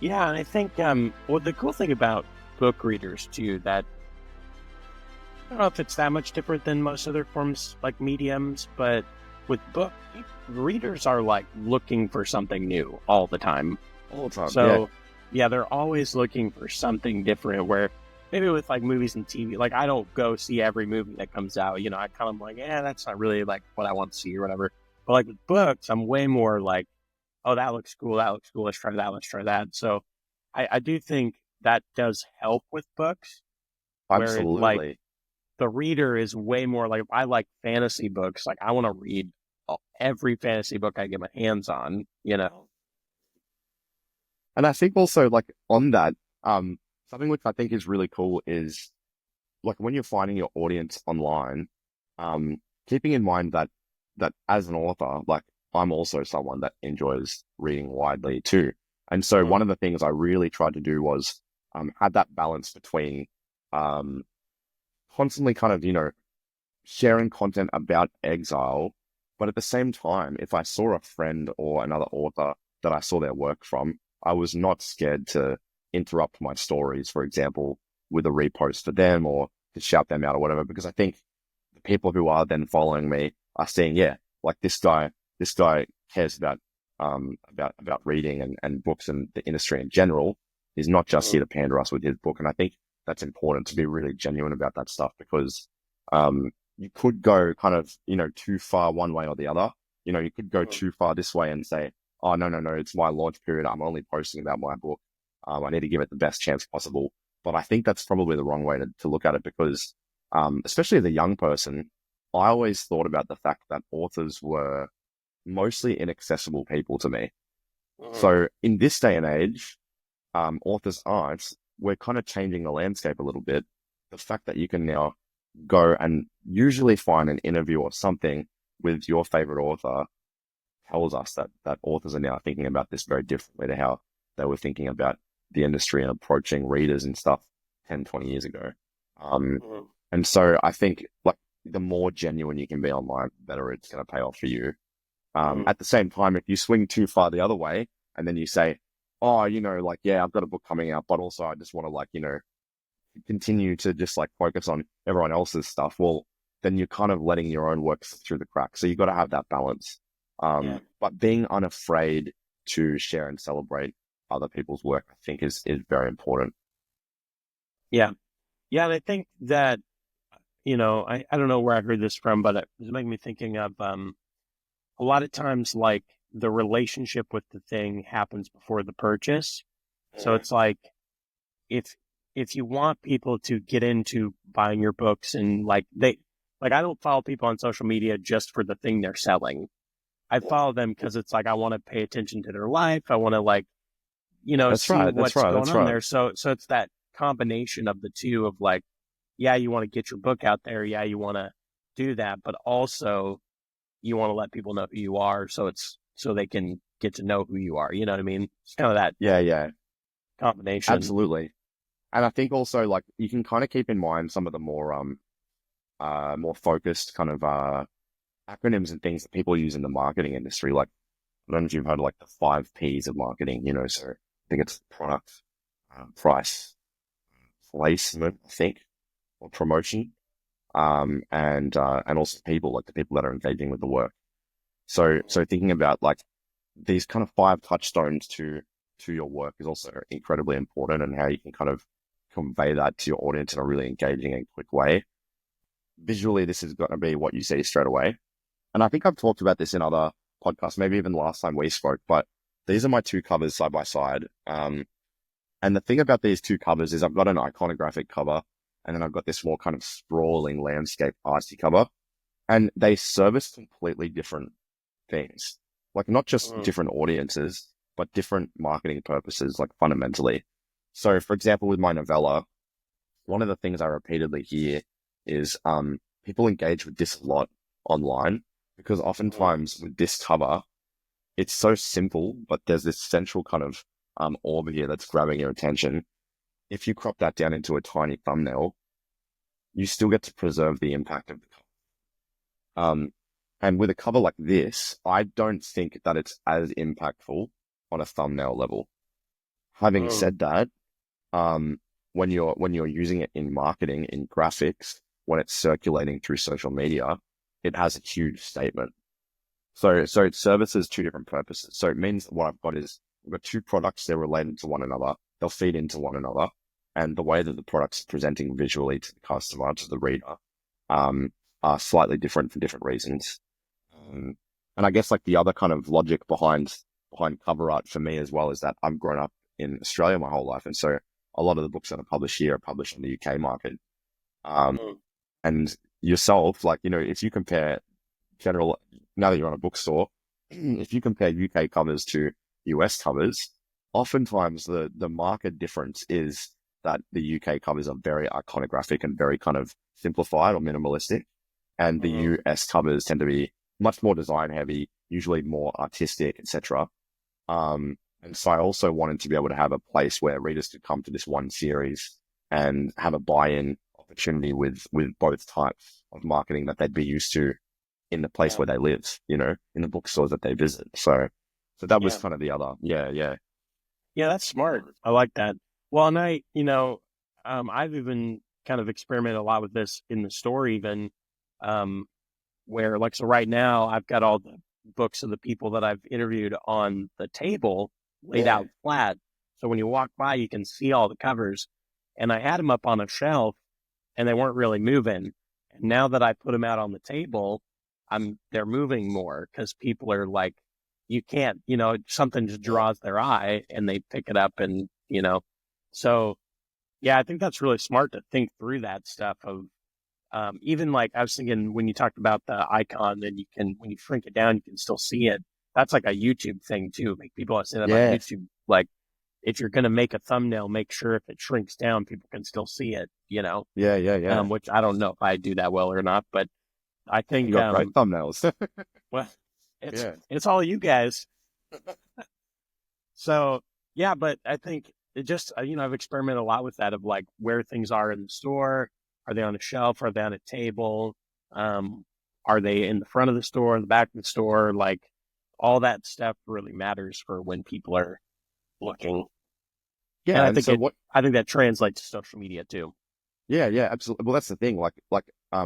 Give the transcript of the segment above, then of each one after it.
Yeah, and I think well, the cool thing about book readers too, that I don't know if it's that much different than most other forms like mediums, but with book readers are like looking for something new all the time. All the time. Yeah, So yeah, they're always looking for something different. Where maybe with like movies and TV, like I don't go see every movie that comes out. I kind of like, yeah, that's not really like what I want to see or whatever. But like with books, I'm way more like, oh, that looks cool. That looks cool. Let's try that. Let's try that. So I do think that does help with books where it like absolutely. the reader is way more like, I like fantasy books. Like I want to read every fantasy book I get my hands on. And I think also like on that, something which I think is really cool is like when you're finding your audience online, um, keeping in mind that as an author, like I'm also someone that enjoys reading widely too. And so Mhm. one of the things I really tried to do was have that balance between um, constantly kind of, sharing content about Exile, but at the same time, if I saw a friend or another author that I saw their work from, I was not scared to interrupt my stories, for example, with a repost for them or to shout them out or whatever, because I think the people who are then following me are seeing, yeah, like this guy cares about reading and books and the industry in general. He's not just Mhm. here to pander us with his book. And I think that's important to be really genuine about that stuff because you could go kind of, too far one way or the other. You could go Mhm. too far this way and say, oh, no, no, no, it's my launch period. I'm only posting about my book. I need to give it the best chance possible. But I think that's probably the wrong way to look at it because, especially as a young person, I always thought about the fact that authors were mostly inaccessible people to me. Mhm. So in this day and age, authors aren't. We're kind of changing the landscape a little bit. The fact that you can now go and usually find an interview or something with your favorite author tells us that authors are now thinking about this very differently to how they were thinking about the industry and approaching readers and stuff 10, 20 years ago. Um, Mhm. and so I think like the more genuine you can be online, the better it's going to pay off for you. Mhm. At the same time, if you swing too far the other way and then you say, oh, like, yeah, I've got a book coming out, but also I just want to like, continue to just like focus on everyone else's stuff, well, then you're kind of letting your own work slip through the cracks. So you got to have that balance. Yeah. But being unafraid to share and celebrate other people's work, I think is very important. Yeah. Yeah. And I think that, I don't know where I heard this from, but it was making me thinking of a lot of times like the relationship with the thing happens before the purchase. So Mhm. it's like if if you want people to get into buying your books and like I don't follow people on social media just for the thing they're selling. I follow them because it's like I want to pay attention to their life. I want to like, That's see right. That's what's right. going That's on right. there. So it's that combination of the two of like, yeah, you want to get your book out there. Yeah, you want to do that, but also you want to let people know who you are. So it's so they can get to know who you are. You know what I mean? It's kind of that Yeah, yeah, combination. absolutely. And I think also like you can kind of keep in mind some of the more focused kind of acronyms and things that people use in the marketing industry. Like I don't know if you've heard of like the 5 Ps of marketing, so I think it's product, price, placement, I think, or promotion, and also people, like the people that are engaging with the work. So thinking about like these kind of 5 touchstones to your work is also incredibly important, and how you can kind of convey that to your audience in a really engaging and quick way. Visually, this is going to be what you see straight away. And I think I've talked about this in other podcasts, maybe even last time we spoke, but these are my two covers side by side. And the thing about these two covers is I've got an iconographic cover and then I've got this more kind of sprawling landscape artsy cover, and they service completely different things, like not just Mm, different audiences, but different marketing purposes, like fundamentally. So for example, with my novella, one of the things I repeatedly hear is people engage with this a lot online because mm, oftentimes with this cover, it's so simple, but there's this central kind of orb here that's grabbing your attention. If you crop that down into a tiny thumbnail, you still get to preserve the impact of the cover. And with a cover like this, I don't think that it's as impactful on a thumbnail level. Having Mm. said that, when you're using it in marketing, in graphics, when it's circulating through social media, it has a huge statement. So it services two different purposes. So it means that what I've got is I've got two products, they're related to one another, they'll feed into one another, and the way that the product's presenting visually to the customer, to the reader, are slightly different for different reasons. Um, and I guess like the other kind of logic behind cover art for me as well is that I've grown up in Australia my whole life, and so a lot of the books that are published here are published in the UK market. Um, Mm. and yourself, like, if you compare general, now that you're on a bookstore, if you compare UK covers to US covers, oftentimes the market difference is that the UK covers are very iconographic and very kind of simplified or minimalistic, and the Mm. US covers tend to be much more design heavy, usually more artistic, etc. And so I also wanted to be able to have a place where readers could come to this one series and have a buy-in opportunity with both types of marketing that they'd be used to in the place Yeah. where they live, in the bookstores that they visit. So that was Yeah. kind of the other, yeah. Yeah, that's smart. I like that. Well, and I've even kind of experimented a lot with this in the store, even, um, where like, so right now I've got all the books of the people that I've interviewed on the table laid Yeah. out flat. So when you walk by, you can see all the covers, and I had them up on a shelf and they weren't really moving. And now that I put them out on the table, they're moving more because people are like, you can't, something just draws their eye and they pick it up and. So yeah, I think that's really smart to think through that stuff of, even like I was thinking when you talked about the icon, then when you shrink it down, you can still see it. That's like a YouTube thing too. Like people are saying that about Yeah. YouTube. Like if you're going to make a thumbnail, make sure if it shrinks down, people can still see it. Yeah. Which I don't know if I do that well or not, but I You think, got great thumbnails. well, it's, Yeah. it's all you guys. So yeah, but I think it just, I've experimented a lot with that of like where things are in the store. Are they on a shelf? Are they on a table? Um, are they in the front of the store, in the back of the store? Like all that stuff really matters for when people are looking. And Yeah. I And think so what, I think that translates to social media too. yeah, absolutely. Well, that's the thing.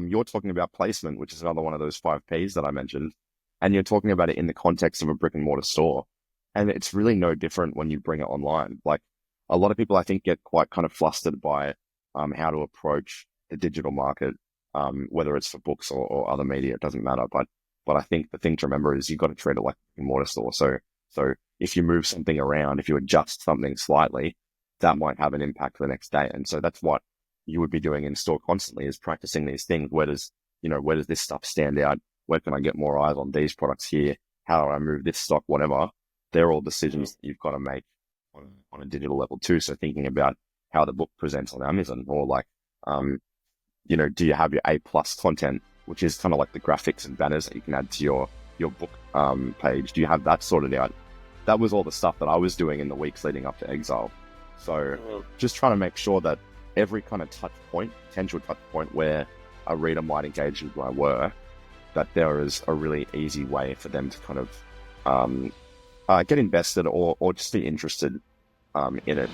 You're talking about placement, which is another one of those 5 Ps that I mentioned, and you're talking about it in the context of a brick and mortar store. And it's really no different when you bring it online. Like a lot of people, I think, get quite kind of flustered by how to approach the digital market, whether it's for books or other media, it doesn't matter. But I think the thing to remember is you've got to treat it like a brick and mortar store. So if you move something around, if you adjust something slightly, that might have an impact the next day. And so that's what you would be doing in store constantly, is practicing these things. Where does this stuff stand out? Where can I get more eyes on these products here? How do I move this stock? Whatever. They're all decisions that you've got to make on a digital level too. So thinking about how the book presents on Amazon, or like, do you have your A+ content, which is kind of like the graphics and banners that you can add to your book page? Do you have that sorted out? That was all the stuff that I was doing in the weeks leading up to Exile. So just trying to make sure that every kind of potential touch point where a reader might engage with my work, that there is a really easy way for them to kind of get invested or just be interested in it.